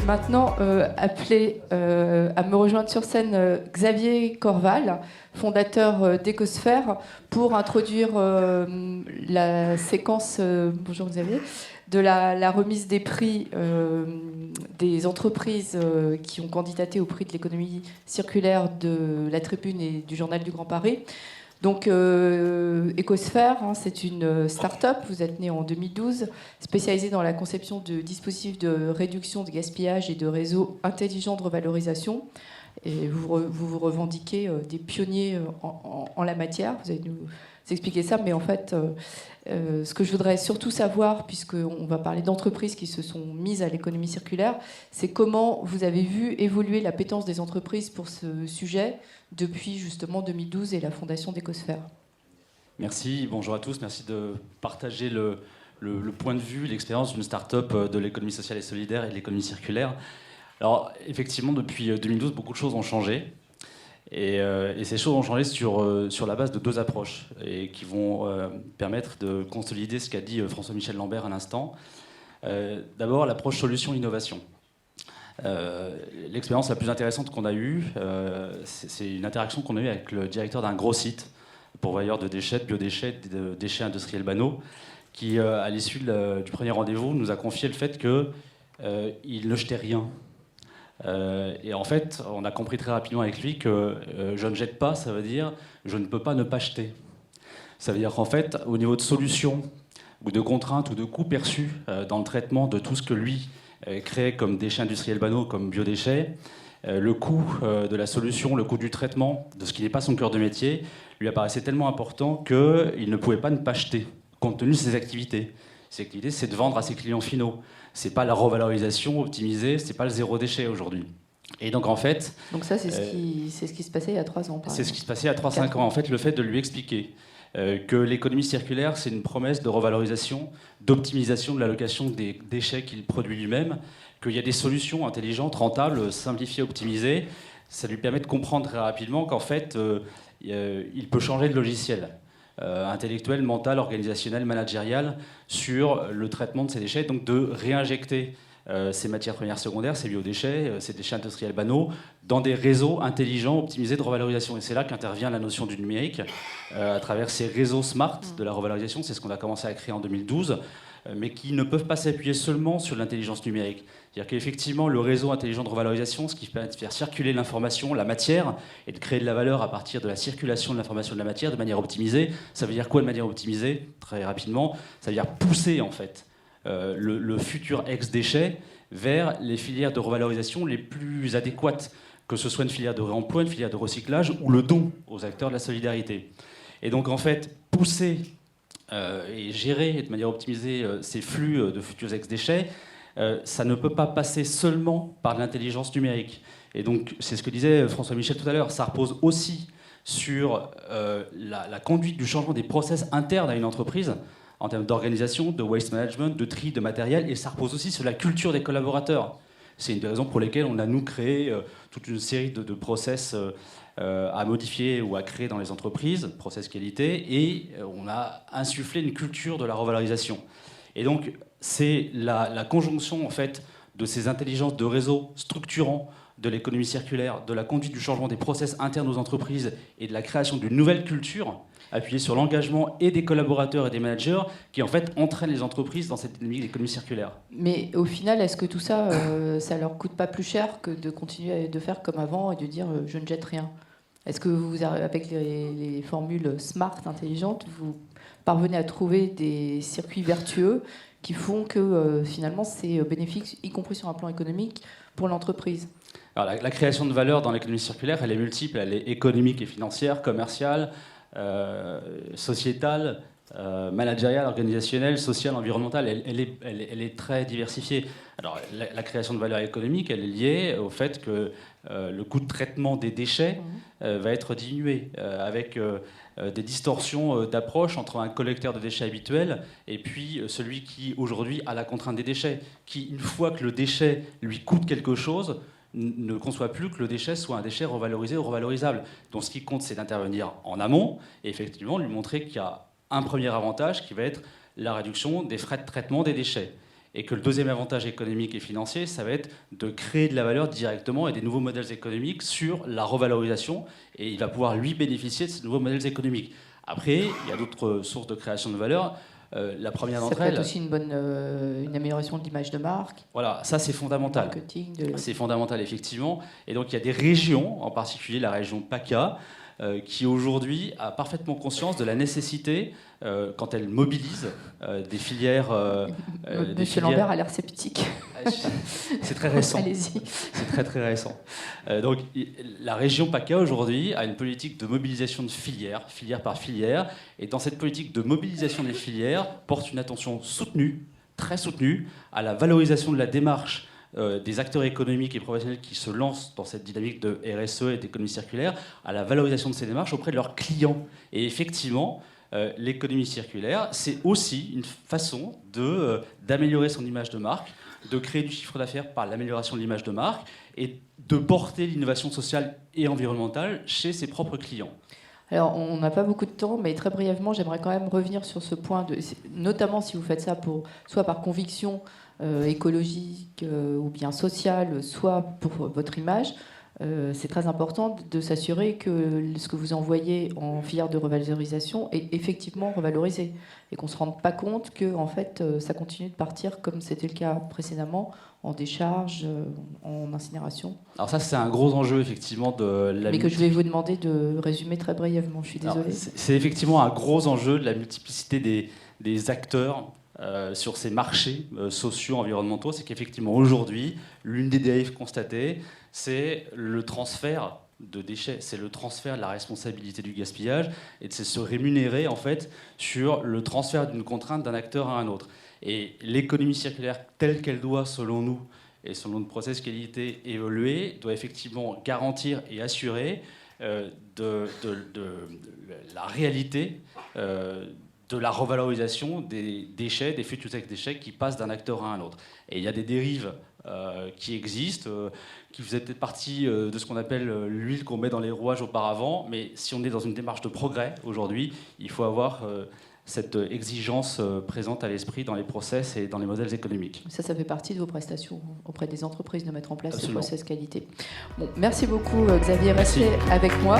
maintenant appeler à me rejoindre sur scène Xavier Corval, fondateur d'Ecosphère, pour introduire la séquence, bonjour Xavier, de la remise des prix des entreprises qui ont candidaté au prix de l'économie circulaire de la Tribune et du Journal du Grand Paris. Donc, Ecosphère, c'est une start-up. Vous êtes né en 2012, spécialisée dans la conception de dispositifs de réduction de gaspillage et de réseaux intelligents de revalorisation. Et vous revendiquez des pionniers en la matière. Vous allez nous expliquer ça. Mais en fait, ce que je voudrais surtout savoir, puisqu'on va parler d'entreprises qui se sont mises à l'économie circulaire, c'est comment vous avez vu évoluer l'appétence des entreprises pour ce sujet depuis justement 2012 et la fondation d'Ecosphère. Merci, bonjour à tous. Merci de partager le point de vue, l'expérience d'une start-up de l'économie sociale et solidaire et de l'économie circulaire. Alors, effectivement, depuis 2012, beaucoup de choses ont changé. Et ces choses ont changé sur la base de deux approches et qui vont permettre de consolider ce qu'a dit François-Michel Lambert à l'instant. D'abord, l'approche solution-innovation. L'expérience la plus intéressante qu'on a eue, c'est une interaction qu'on a eue avec le directeur d'un gros site, pourvoyeur de déchets, de biodéchets, de déchets industriels banaux, qui, à l'issue du premier rendez-vous, nous a confié le fait qu'il ne jetait rien. Et en fait, on a compris très rapidement avec lui que je ne jette pas, ça veut dire je ne peux pas ne pas jeter. Ça veut dire qu'en fait, au niveau de solutions, ou de contraintes, ou de coûts perçus dans le traitement de tout ce que lui crée comme déchets industriels banaux, comme biodéchets, le coût de la solution, le coût du traitement, de ce qui n'est pas son cœur de métier, lui apparaissait tellement important qu'il ne pouvait pas ne pas jeter, compte tenu de ses activités. Ses activités, c'est de vendre à ses clients finaux. C'est pas la revalorisation optimisée, c'est pas le zéro déchet aujourd'hui. Et donc en fait... Donc ça, c'est ce qui se passait il y a 3 ans. C'est ce qui se passait il y a 3-5 ans. En fait, le fait de lui expliquer que l'économie circulaire, c'est une promesse de revalorisation, d'optimisation de l'allocation des déchets qu'il produit lui-même, qu'il y a des solutions intelligentes, rentables, simplifiées, optimisées, ça lui permet de comprendre très rapidement qu'en fait, il peut changer de logiciel. Intellectuel, mental, organisationnel, managérial, sur le traitement de ces déchets, donc de réinjecter ces matières premières secondaires, ces biodéchets, ces déchets industriels banaux, dans des réseaux intelligents, optimisés de revalorisation. Et c'est là qu'intervient la notion du numérique, à travers ces réseaux smart de la revalorisation. C'est ce qu'on a commencé à créer en 2012, mais qui ne peuvent pas s'appuyer seulement sur l'intelligence numérique. C'est-à-dire qu'effectivement, le réseau intelligent de revalorisation, ce qui permet de faire circuler l'information, la matière, et de créer de la valeur à partir de la circulation de l'information de la matière de manière optimisée. Ça veut dire quoi de manière optimisée? Très rapidement, ça veut dire pousser en fait le futur ex-déchet vers les filières de revalorisation les plus adéquates, que ce soit une filière de réemploi, une filière de recyclage ou le don aux acteurs de la solidarité. Et donc en fait, pousser et gérer de manière optimisée ces flux de futurs ex-déchets, ça ne peut pas passer seulement par l'intelligence numérique. Et donc, c'est ce que disait François Michel tout à l'heure, ça repose aussi sur la conduite du changement des process internes à une entreprise, en termes d'organisation, de waste management, de tri, de matériel, et ça repose aussi sur la culture des collaborateurs. C'est une des raisons pour lesquelles on a, nous, créé toute une série de process à modifier ou à créer dans les entreprises, process qualité, et on a insufflé une culture de la revalorisation. Et donc, c'est la conjonction, en fait, de ces intelligences de réseau structurants de l'économie circulaire, de la conduite du changement des process internes aux entreprises et de la création d'une nouvelle culture appuyée sur l'engagement et des collaborateurs et des managers qui, en fait, entraînent les entreprises dans cette dynamique d'économie circulaire. Mais au final, est-ce que tout ça, ça leur coûte pas plus cher que de continuer de faire comme avant et de dire je ne jette rien? Est-ce que vous, avec les formules smart, intelligentes, vous parvenez à trouver des circuits vertueux qui font que finalement c'est bénéfique, y compris sur un plan économique, pour l'entreprise? Alors, la création de valeur dans l'économie circulaire, elle est multiple, elle est économique et financière, commerciale, sociétale, managériale, organisationnelle, sociale, environnementale. Elle est très diversifiée. Alors, la création de valeur économique, elle est liée au fait que le coût de traitement des déchets va être diminué avec des distorsions d'approche entre un collecteur de déchets habituel et puis celui qui, aujourd'hui, a la contrainte des déchets, qui, une fois que le déchet lui coûte quelque chose, ne conçoit plus que le déchet soit un déchet revalorisé ou revalorisable. Donc ce qui compte, c'est d'intervenir en amont et effectivement lui montrer qu'il y a un premier avantage qui va être la réduction des frais de traitement des déchets. Et que le deuxième avantage économique et financier, ça va être de créer de la valeur directement et des nouveaux modèles économiques sur la revalorisation. Et il va pouvoir, lui, bénéficier de ces nouveaux modèles économiques. Après, il y a d'autres sources de création de valeur. La première d'entre elles... Ça peut être aussi une amélioration de l'image de marque. Voilà, ça c'est fondamental. C'est fondamental, effectivement. Et donc il y a des régions, en particulier la région PACA, qui aujourd'hui a parfaitement conscience de la nécessité, quand elle mobilise des filières... Monsieur Lambert a l'air sceptique. C'est très récent. Allez-y. C'est très très récent. Donc la région PACA aujourd'hui a une politique de mobilisation de filière, filière par filière, et dans cette politique de mobilisation des filières porte une attention soutenue, très soutenue, à la valorisation de la démarche des acteurs économiques et professionnels qui se lancent dans cette dynamique de RSE et d'économie circulaire, à la valorisation de ces démarches auprès de leurs clients. Et effectivement, l'économie circulaire, c'est aussi une façon d'améliorer son image de marque, de créer du chiffre d'affaires par l'amélioration de l'image de marque et de porter l'innovation sociale et environnementale chez ses propres clients. Alors, on n'a pas beaucoup de temps, mais très brièvement, j'aimerais quand même revenir sur ce point, notamment si vous faites ça soit par conviction écologique ou bien sociale, soit pour votre image. C'est très important de s'assurer que ce que vous envoyez en filière de revalorisation est effectivement revalorisé et qu'on ne se rende pas compte que en fait, ça continue de partir comme c'était le cas précédemment, en décharge, en incinération. Alors ça, c'est un gros enjeu effectivement de la... Mais que je vais vous demander de résumer très brièvement, je suis désolée. C'est effectivement un gros enjeu de la multiplicité des acteurs sur ces marchés sociaux, environnementaux. C'est qu'effectivement aujourd'hui, l'une des dérives constatées, c'est le transfert de déchets, c'est le transfert de la responsabilité du gaspillage et de se rémunérer en fait sur le transfert d'une contrainte d'un acteur à un autre. Et l'économie circulaire telle qu'elle doit, selon nous, et selon le process qualité évoluer, doit effectivement garantir et assurer de la réalité de la revalorisation des déchets, des futurs déchets qui passent d'un acteur à un autre. Et il y a des dérives qui existent, qui faisaient peut-être partie de ce qu'on appelle l'huile qu'on met dans les rouages auparavant, mais si on est dans une démarche de progrès aujourd'hui, il faut avoir cette exigence présente à l'esprit dans les process et dans les modèles économiques. Ça fait partie de vos prestations auprès des entreprises de mettre en place Absolument. ces process qualité. Bon, merci beaucoup Xavier, restez avec moi.